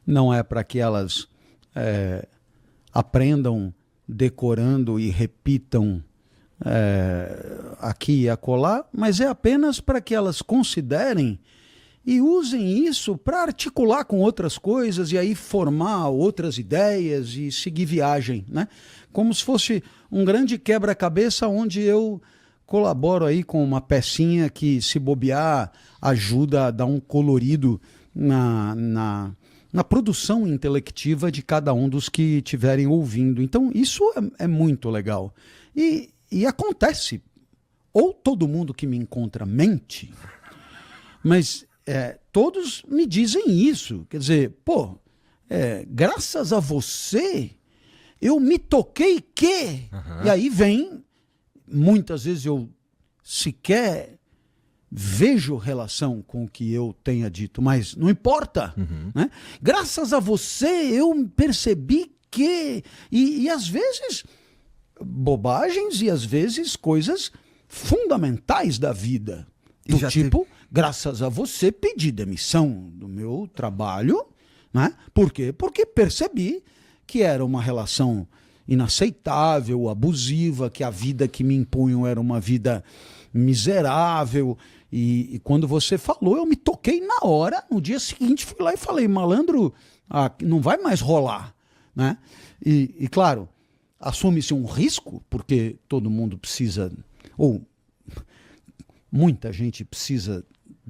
não é para que elas aprendam decorando e repitam aqui e acolá, mas é apenas para que elas considerem e usem isso para articular com outras coisas e aí formar outras ideias e seguir viagem, né? Como se fosse um grande quebra-cabeça onde eu colaboro aí com uma pecinha que, se bobear, ajuda a dar um colorido na produção intelectiva de cada um dos que estiverem ouvindo. Então isso é muito legal. E acontece, ou todo mundo que me encontra mente, mas todos me dizem isso. Quer dizer, graças a você, eu me toquei que... Uhum. E aí vem, muitas vezes eu sequer vejo relação com o que eu tenha dito, mas não importa. Uhum. Né? Graças a você, eu percebi que... E às vezes... bobagens e às vezes coisas fundamentais da vida. Do tipo, graças a você pedi demissão do meu trabalho, né? Por quê? Porque percebi que era uma relação inaceitável, abusiva, que a vida que me impunham era uma vida miserável. E quando você falou, eu me toquei na hora. No dia seguinte fui lá e falei, malandro, não vai mais rolar, né? E claro, assume-se um risco, porque todo mundo precisa, ou muita gente precisa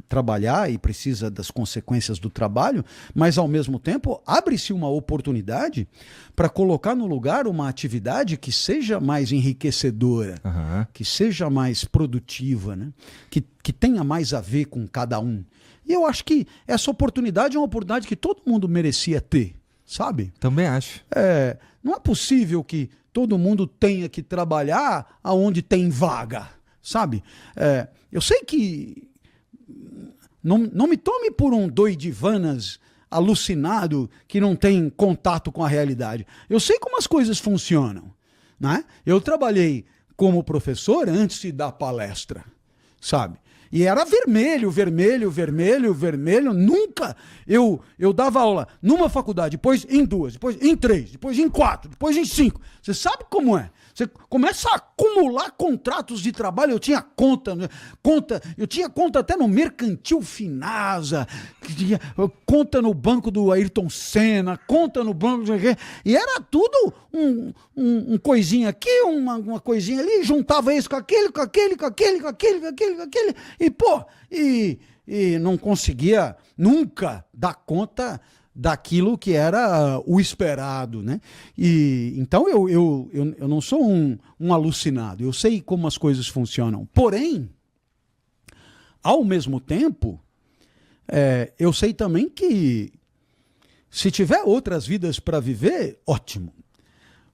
trabalhar e precisa das consequências do trabalho, mas ao mesmo tempo abre-se uma oportunidade para colocar no lugar uma atividade que seja mais enriquecedora, uhum. que seja mais produtiva, né? que tenha mais a ver com cada um. E eu acho que essa oportunidade é uma oportunidade que todo mundo merecia ter, sabe? Também acho. Não é possível que todo mundo tenha que trabalhar aonde tem vaga, sabe? Eu sei que... Não me tome por um doidivanas alucinado que não tem contato com a realidade. Eu sei como as coisas funcionam, né? Eu trabalhei como professor antes de dar palestra, sabe? E era vermelho, vermelho, vermelho, vermelho. Nunca eu dava aula numa faculdade, depois em duas, depois em três, depois em quatro, depois em cinco. Você sabe como é? Você começa a acumular contratos de trabalho. Eu tinha eu tinha conta até no Mercantil Finasa, conta no banco do Ayrton Senna, conta no banco do... E era tudo um coisinha aqui, uma coisinha ali, juntava isso com aquele, com aquele, com aquele, com aquele, com aquele, com aquele, e não conseguia nunca dar conta daquilo que era o esperado, né? E então eu não sou um alucinado, eu sei como as coisas funcionam. Porém, ao mesmo tempo, eu sei também que se tiver outras vidas para viver, ótimo.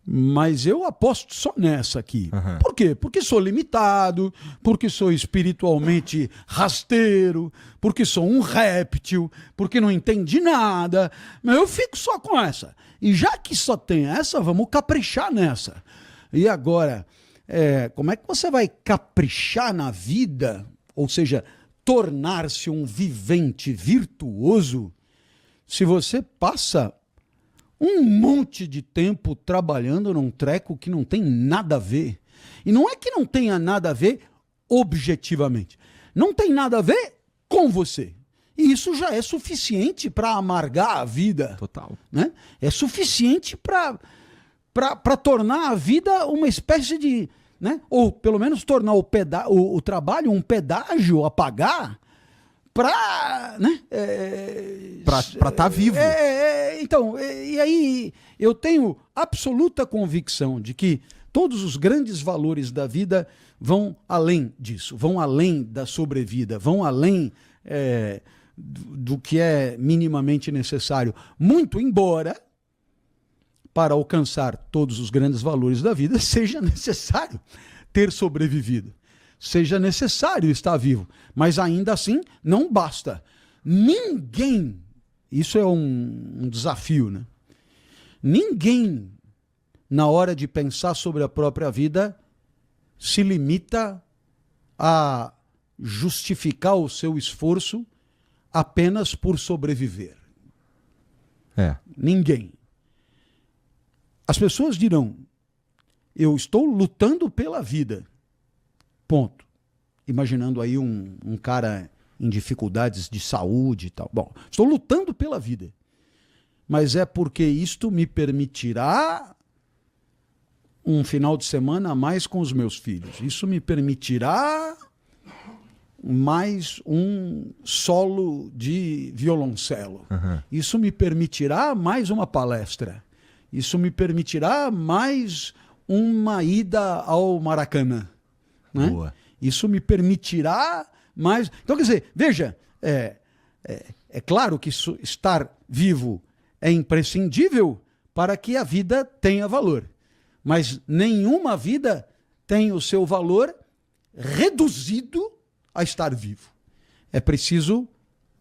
Mas eu aposto só nessa aqui. Uhum. Por quê? Porque sou limitado, porque sou espiritualmente rasteiro, porque sou um réptil, porque não entendi nada. Mas eu fico só com essa. E já que só tem essa, vamos caprichar nessa. E agora, como é que você vai caprichar na vida, ou seja, tornar-se um vivente virtuoso, se você passa um monte de tempo trabalhando num treco que não tem nada a ver? E não é que não tenha nada a ver objetivamente. Não tem nada a ver com você. E isso já é suficiente para amargar a vida. Total. Né? É suficiente para tornar a vida uma espécie de... Né? Ou pelo menos tornar o trabalho um pedágio a pagar para... Né? Para estar vivo. Então, e aí eu tenho absoluta convicção de que todos os grandes valores da vida vão além disso, vão além da sobrevida, vão além do que é minimamente necessário. Muito embora, para alcançar todos os grandes valores da vida, seja necessário ter sobrevivido, seja necessário estar vivo, mas ainda assim não basta. Ninguém, isso é um desafio, né? Ninguém, na hora de pensar sobre a própria vida, se limita a justificar o seu esforço apenas por sobreviver. ninguém. As pessoas dirão, eu estou lutando pela vida. Ponto. Imaginando aí um cara em dificuldades de saúde e tal. Bom, estou lutando pela vida. Mas é porque isto me permitirá um final de semana a mais com os meus filhos. Isso me permitirá mais um solo de violoncelo. Uhum. Isso me permitirá mais uma palestra. Isso me permitirá mais uma ida ao Maracanã. Né? Boa. Isso me permitirá mais... Então, quer dizer, veja, é claro que estar vivo é imprescindível para que a vida tenha valor. Mas nenhuma vida tem o seu valor reduzido a estar vivo. É preciso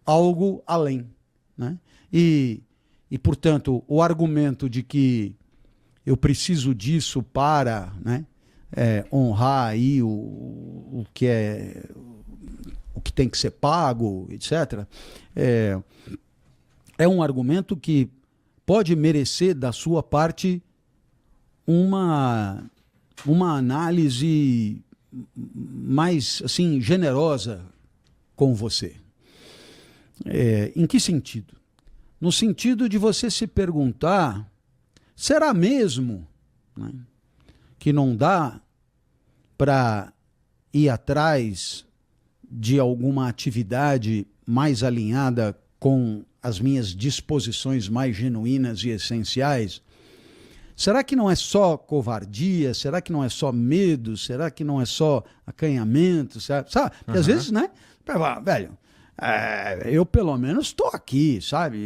algo além. Né? E, portanto, o argumento de que eu preciso disso para, né, honrar aí o que tem que ser pago, etc., é um argumento que pode merecer da sua parte uma análise mais assim generosa com você. Em que sentido? No sentido de você se perguntar, será mesmo, né, que não dá para ir atrás de alguma atividade mais alinhada com as minhas disposições mais genuínas e essenciais? Será que não é só covardia? Será que não é só medo? Será que não é só acanhamento? Sabe? Porque às vezes, né? Velho, eu pelo menos estou aqui, sabe?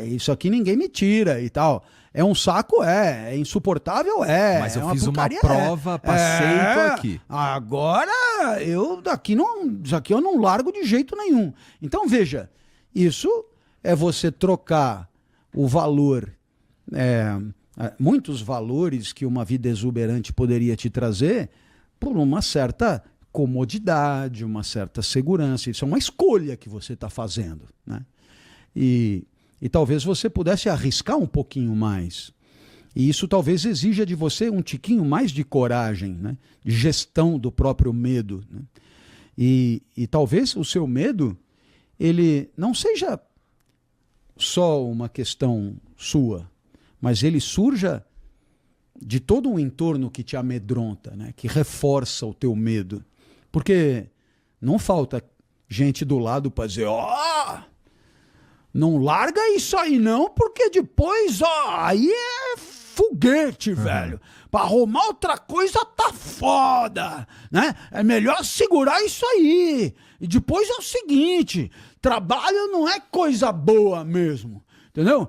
Isso aqui ninguém me tira e tal. É um saco, é insuportável, Mas eu fiz uma prova, passei e tô aqui. Agora, isso aqui eu não largo de jeito nenhum. Então, veja, isso é você trocar o valor, muitos valores que uma vida exuberante poderia te trazer, por uma certa comodidade, uma certa segurança. Isso é uma escolha que você está fazendo, né? E talvez você pudesse arriscar um pouquinho mais. E isso talvez exija de você um tiquinho mais de coragem, né? De gestão do próprio medo. Né? E talvez o seu medo, ele não seja só uma questão sua, mas ele surja de todo um entorno que te amedronta, né? Que reforça o teu medo. Porque não falta gente do lado para dizer, não larga isso aí não, porque depois, aí é foguete, velho. Para arrumar outra coisa tá foda, né? É melhor segurar isso aí. E depois é o seguinte, trabalho não é coisa boa mesmo. Entendeu?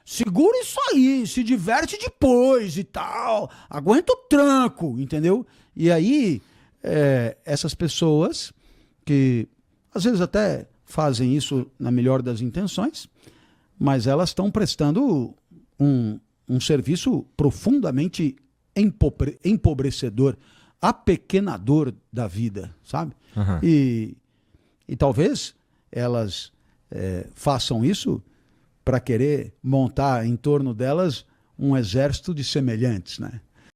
Segura isso aí, se diverte depois e tal. Aguenta o tranco, entendeu? E aí, essas pessoas que às vezes até fazem isso na melhor das intenções, mas elas estão prestando um serviço profundamente empobrecedor, apequenador da vida, sabe? Uhum. E talvez elas façam isso para querer montar em torno delas um exército de semelhantes, né?